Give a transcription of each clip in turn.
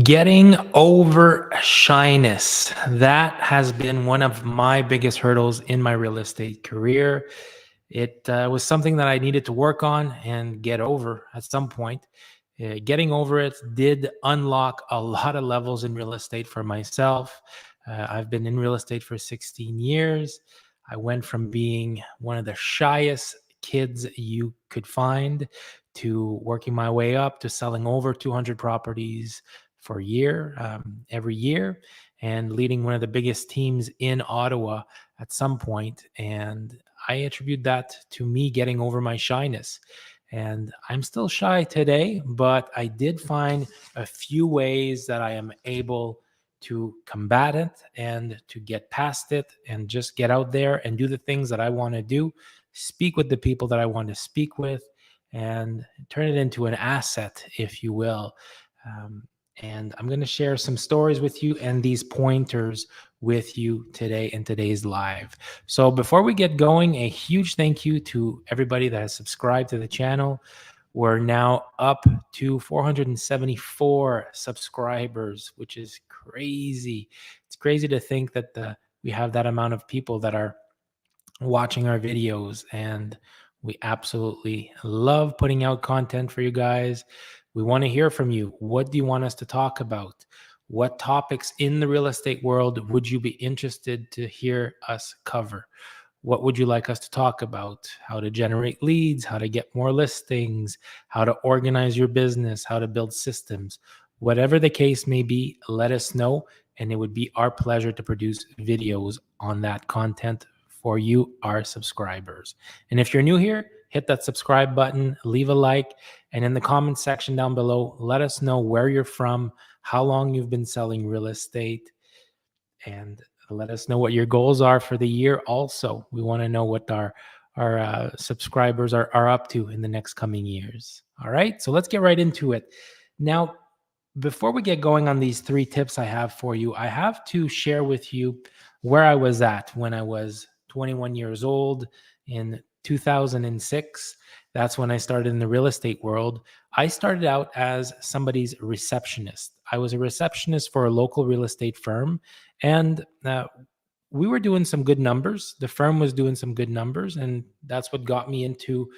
Getting over shyness. That has been one of my biggest hurdles in my real estate career. It was something that I needed to work on and get over at some point. Getting over it did unlock a lot of levels in real estate for myself. I've been in real estate for 16 years. I went from being one of the shyest kids you could find to working my way up to selling over 200 properties for a year, every year, and leading one of the biggest teams in Ottawa at some point. And I attribute that to me getting over my shyness. And I'm still shy today, but I did find a few ways that I am able to combat it and to get past it and just get out there and do the things that I want to do, speak with the people that I want to speak with, and turn it into an asset, if you will. Um, and I'm going to share some stories with you and these pointers with you today in today's live. So before we get going, a huge thank you to everybody that has subscribed to the channel. We're now up to 474 subscribers, which is crazy. It's crazy to think that we have that amount of people that are watching our videos, and we absolutely love putting out content for you guys. We want to hear from you. What do you want us to talk about? What topics in the real estate world would you be interested to hear us cover? What would you like us to talk about? How to generate leads, how to get more listings, how to organize your business, how to build systems. Whatever the case may be, let us know, and it would be our pleasure to produce videos on that content for you, our subscribers. And if you're new here, hit that subscribe button, leave a like, and in the comment section down below, let us know where you're from, how long you've been selling real estate, and let us know what your goals are for the year. Also, we want to know what our subscribers are up to in the next coming years. All right, so let's get right into it. Now, before we get going on these 3 tips I have for you, I have to share with you where I was at when I was 21 years old in 2006. That's when I started in the real estate world. I started out as somebody's receptionist. I was a receptionist for a local real estate firm, and we were doing some good numbers. The firm was doing some good numbers, and that's what got me into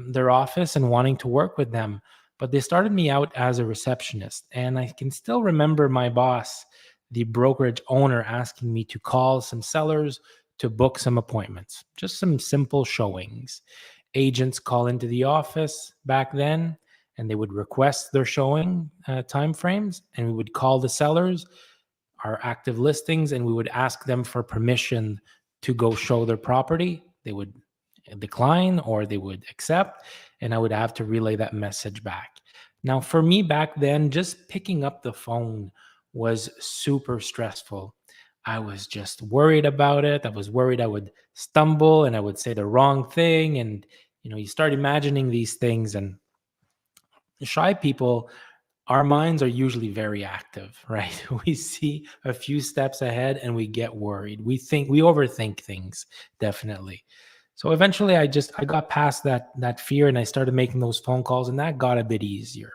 their office and wanting to work with them. But they started me out as a receptionist, and I can still remember my boss, the brokerage owner, asking me to call some sellers to book some appointments, just some simple showings. Agents call into the office back then, and they would request their showing time frames, and we would call the sellers, our active listings, and we would ask them for permission to go show their property. They would decline or they would accept, and I would have to relay that message back. Now, for me back then, just picking up the phone was super stressful. I was just worried about it. I was worried I would stumble and I would say the wrong thing. And, you start imagining these things, and shy people, our minds are usually very active, right? We see a few steps ahead and we get worried. We overthink things, definitely. So eventually I got past that fear, and I started making those phone calls, and that got a bit easier.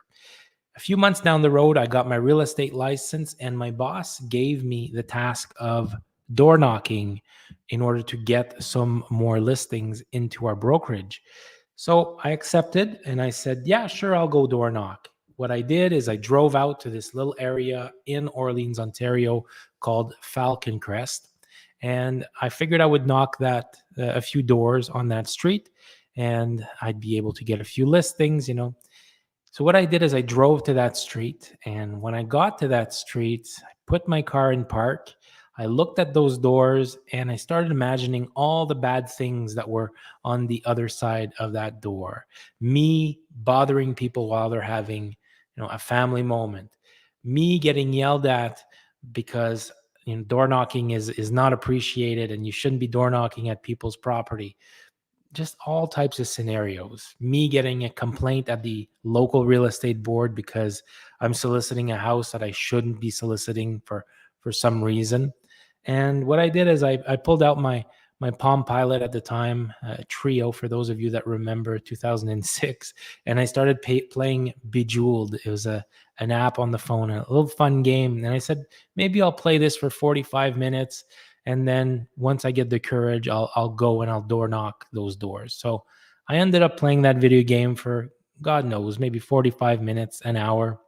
A few months down the road, I got my real estate license, and my boss gave me the task of door knocking in order to get some more listings into our brokerage. So I accepted and I said, yeah, sure, I'll go door knock. What I did is I drove out to this little area in Orleans, Ontario called Falcon Crest. And I figured I would knock a few doors on that street, and I'd be able to get a few listings. So what I did is I drove to that street, and when I got to that street, I put my car in park. I looked at those doors, and I started imagining all the bad things that were on the other side of that door. Me bothering people while they're having, a family moment. Me getting yelled at because door knocking is not appreciated, and you shouldn't be door knocking at people's property. Just all types of scenarios. Me getting a complaint at the local real estate board because I'm soliciting a house that I shouldn't be soliciting for some reason. And what I did is I pulled out my Palm Pilot at the time, Trio, for those of you that remember 2006, and I started playing Bejeweled. It was an app on the phone, a little fun game. And I said, maybe I'll play this for 45 minutes. And then once I get the courage, I'll go and I'll door knock those doors. So I ended up playing that video game for, God knows, maybe 45 minutes, an hour.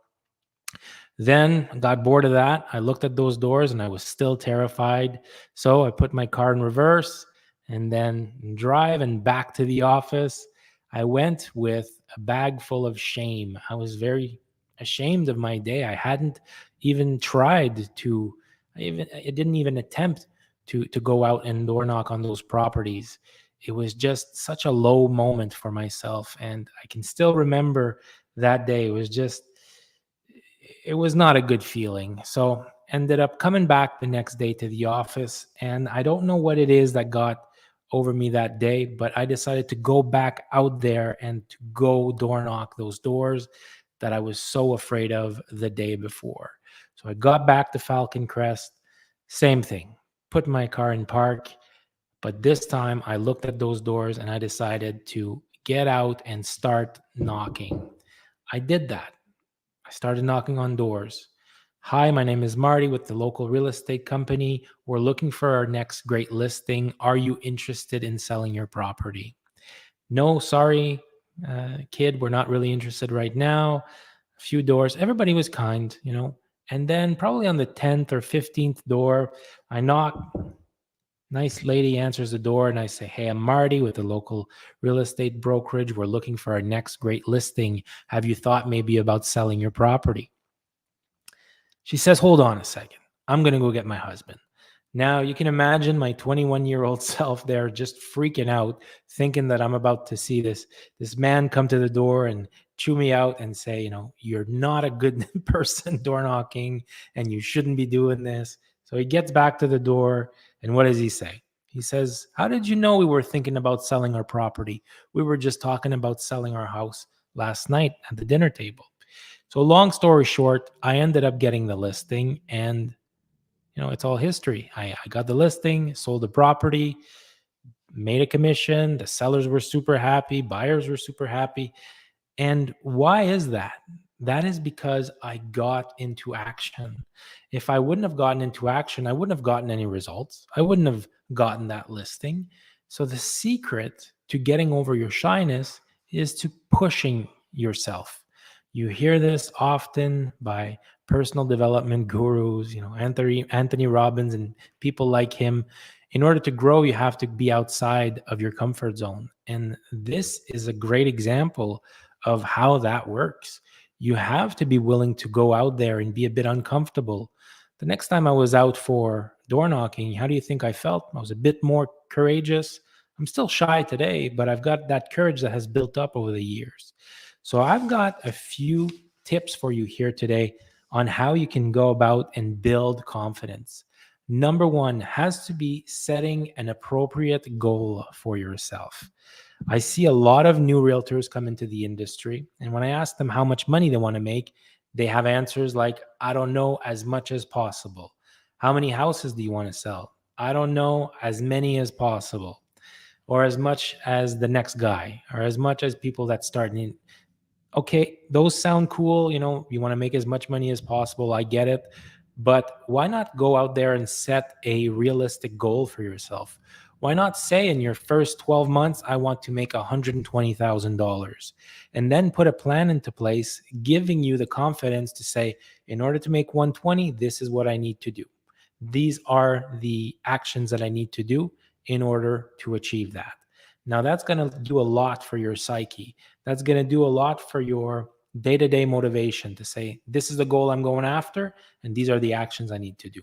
Then I got bored of that. I looked at those doors and I was still terrified. So I put my car in reverse and then driving back to the office. I went with a bag full of shame. I was very ashamed of my day. I hadn't even tried to, I didn't even attempt to go out and door knock on those properties. It was just such a low moment for myself. And I can still remember that day. It was not a good feeling. So ended up coming back the next day to the office, and I don't know what it is that got over me that day, but I decided to go back out there and to go door knock those doors that I was so afraid of the day before. So I got back to Falcon Crest, same thing. Put my car in park, but this time I looked at those doors and I decided to get out and start knocking. I did that. I started knocking on doors. Hi, my name is Marty with the local real estate company. We're looking for our next great listing. Are you interested in selling your property? No, sorry, kid, we're not really interested right now. A few doors. Everybody was kind, you know. And then probably on the 10th or 15th door, I knock. Nice lady answers the door, and I say, hey, I'm Marty with the local real estate brokerage. We're looking for our next great listing. Have you thought maybe about selling your property? She says, hold on a second. I'm going to go get my husband. Now, you can imagine my 21-year-old self there just freaking out, thinking that I'm about to see this man come to the door and chew me out and say, you know, you're not a good person door knocking and you shouldn't be doing this. So he gets back to the door, and what does he say? He says, how did you know we were thinking about selling our property? We were just talking about selling our house last night at the dinner table. So long story short, I ended up getting the listing, and you know, it's all history. I got the listing, sold the property, made a commission. The sellers were super happy, buyers were super happy. And why is that? That is because I got into action. If I wouldn't have gotten into action, I wouldn't have gotten any results. I wouldn't have gotten that listing. So the secret to getting over your shyness is to pushing yourself. You hear this often by personal development gurus, you know, Anthony Robbins and people like him. In order to grow, you have to be outside of your comfort zone. And this is a great example of how that works. You have to be willing to go out there and be a bit uncomfortable. The next time I was out for door knocking, how do you think I felt? I was a bit more courageous. I'm still shy today, but I've got that courage that has built up over the years. So I've got a few tips for you here today on how you can go about and build confidence. Number one has to be setting an appropriate goal for yourself. I see a lot of new realtors come into the industry, and when I ask them how much money they want to make, they have answers like, I don't know, as much as possible. How many houses do you want to sell? I don't know, as many as possible, or as much as the next guy, or as much as people that start in. Okay, those sound cool. You know, you want to make as much money as possible. I get it. But why not go out there and set a realistic goal for yourself? Why not say in your first 12 months, I want to make $120,000, and then put a plan into place, giving you the confidence to say, in order to make 120, this is what I need to do. These are the actions that I need to do in order to achieve that. Now, that's going to do a lot for your psyche. That's going to do a lot for your day-to-day motivation to say, this is the goal I'm going after, and these are the actions I need to do.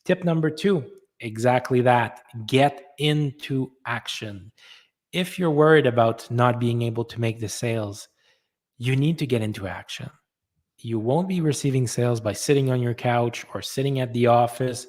Tip number two, exactly that. Get into action. If you're worried about not being able to make the sales, you need to get into action. You won't be receiving sales by sitting on your couch or sitting at the office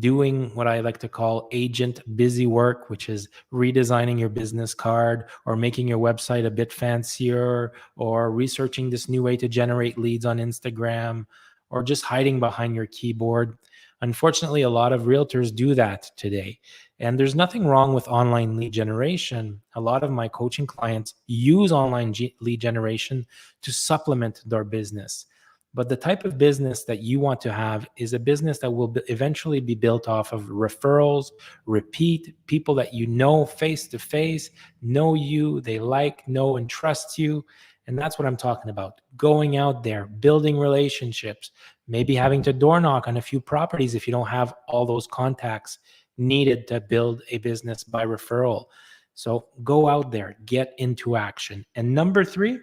doing what I like to call agent busy work, which is redesigning your business card or making your website a bit fancier or researching this new way to generate leads on Instagram or just hiding behind your keyboard. Unfortunately, a lot of realtors do that today. And there's nothing wrong with online lead generation. A lot of my coaching clients use online lead generation to supplement their business. But the type of business that you want to have is a business that will eventually be built off of referrals, repeat, people that you know face to face, know you, they like, know, and trust you. And that's what I'm talking about. Going out there, building relationships, maybe having to door knock on a few properties if you don't have all those contacts needed to build a business by referral. So go out there, get into action. And number 3,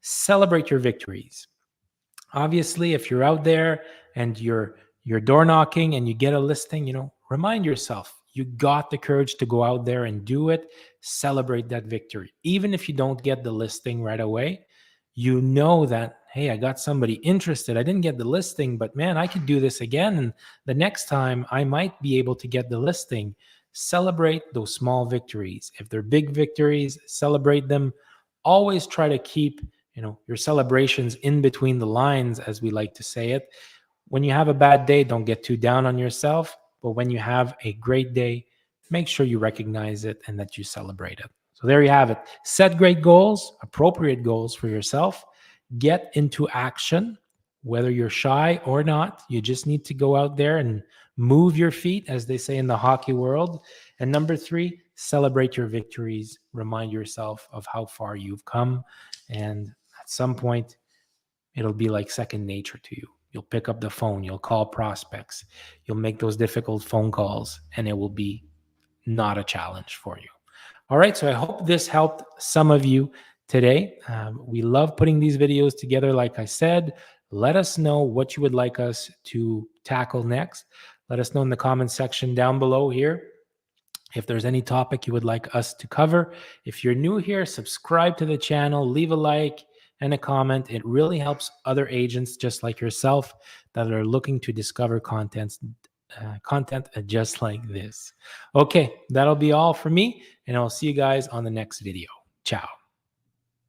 celebrate your victories. Obviously, if you're out there and you're door knocking and you get a listing, remind yourself you got the courage to go out there and do it. Celebrate that victory. Even if you don't get the listing right away, you know that, hey, I got somebody interested. I didn't get the listing, but man, I could do this again. And the next time I might be able to get the listing. Celebrate those small victories. If they're big victories, celebrate them. Always try to keep your celebrations in between the lines, as we like to say it. When you have a bad day, don't get too down on yourself. But when you have a great day, make sure you recognize it and that you celebrate it. So there you have it. Set great goals, appropriate goals for yourself. Get into action, whether you're shy or not. You just need to go out there and move your feet, as they say in the hockey world. And number 3, celebrate your victories. Remind yourself of how far you've come. And at some point, it'll be like second nature to you. You'll pick up the phone, you'll call prospects, you'll make those difficult phone calls, and it will be not a challenge for you. All right, so I hope this helped some of you today. We love putting these videos together, like I said. Let us know what you would like us to tackle next. Let us know in the comments section down below here if there's any topic you would like us to cover. If you're new here, subscribe to the channel, leave a like and a comment. It really helps other agents just like yourself that are looking to discover content just like this. Okay, that'll be all for me, and I'll see you guys on the next video. Ciao.